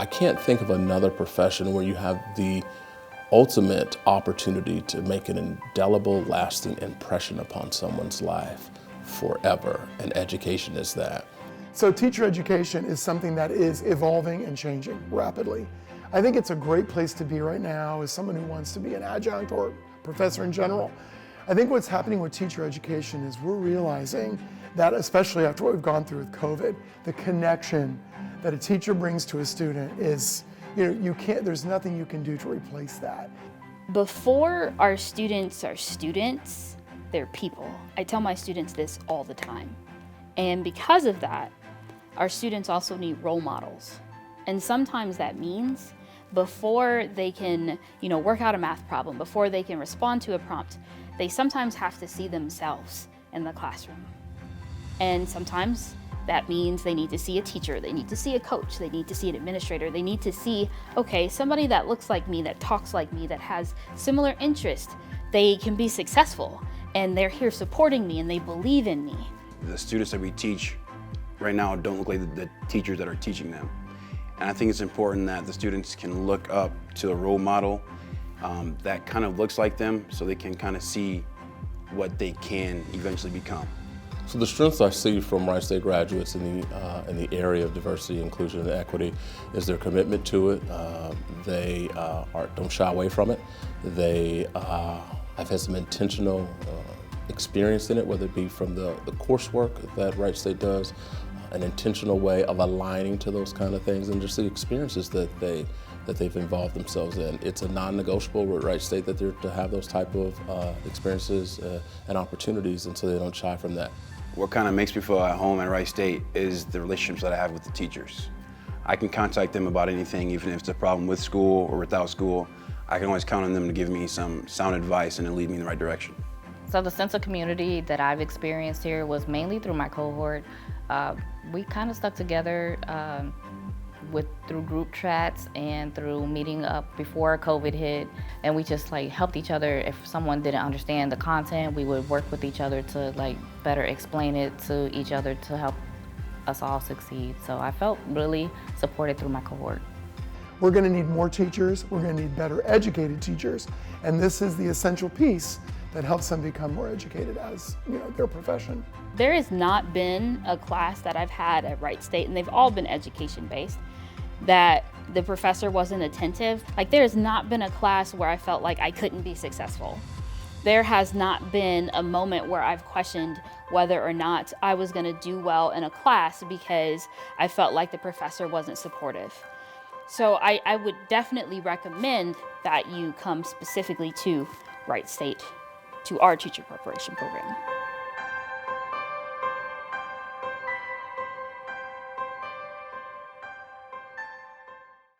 I can't think of another profession where you have the ultimate opportunity to make an indelible, lasting impression upon someone's life forever, and education is that. So teacher education is something that is evolving and changing rapidly. I think it's a great place to be right now as someone who wants to be an adjunct or professor in general. I think what's happening with teacher education is we're realizing that, especially after what we've gone through with COVID, the connection that a teacher brings to a student is, there's nothing you can do to replace that. Before our students are students, they're people. I tell my students this all the time. And because of that, our students also need role models. And sometimes that means before they can, work out a math problem, before they can respond to a prompt, they sometimes have to see themselves in the classroom. And sometimes that means they need to see a teacher, they need to see a coach, they need to see an administrator, they need to see, okay, somebody that looks like me, that talks like me, that has similar interests, they can be successful, and they're here supporting me, and they believe in me. The students that we teach right now don't look like the teachers that are teaching them. And I think it's important that the students can look up to a role model that kind of looks like them, so they can kind of see what they can eventually become. So the strengths I see from Wright State graduates in the area of diversity, inclusion, and equity is their commitment to it. They don't shy away from it. They have had some intentional experience in it, whether it be from the coursework that Wright State does, an intentional way of aligning to those kind of things, and just the experiences that they've involved themselves in. It's a non-negotiable with Wright State that they're to have those type of experiences and opportunities, and so they don't shy from that. What kind of makes me feel at home at Wright State is the relationships that I have with the teachers. I can contact them about anything, even if it's a problem with school or without school. I can always count on them to give me some sound advice and to lead me in the right direction. So the sense of community that I've experienced here was mainly through my cohort. We kind of stuck together through group chats and through meeting up before COVID hit, and we just helped each other. If someone didn't understand the content, we would work with each other to better explain it to each other to help us all succeed. So I felt really supported through my cohort. We're going to need more teachers, we're going to need better educated teachers, and this is the essential piece that helps them become more educated as their profession. There has not been a class that I've had at Wright State, and they've all been education-based, that the professor wasn't attentive. There has not been a class where I felt like I couldn't be successful. There has not been a moment where I've questioned whether or not I was going to do well in a class because I felt like the professor wasn't supportive. So I would definitely recommend that you come specifically to Wright State, to our teacher preparation program.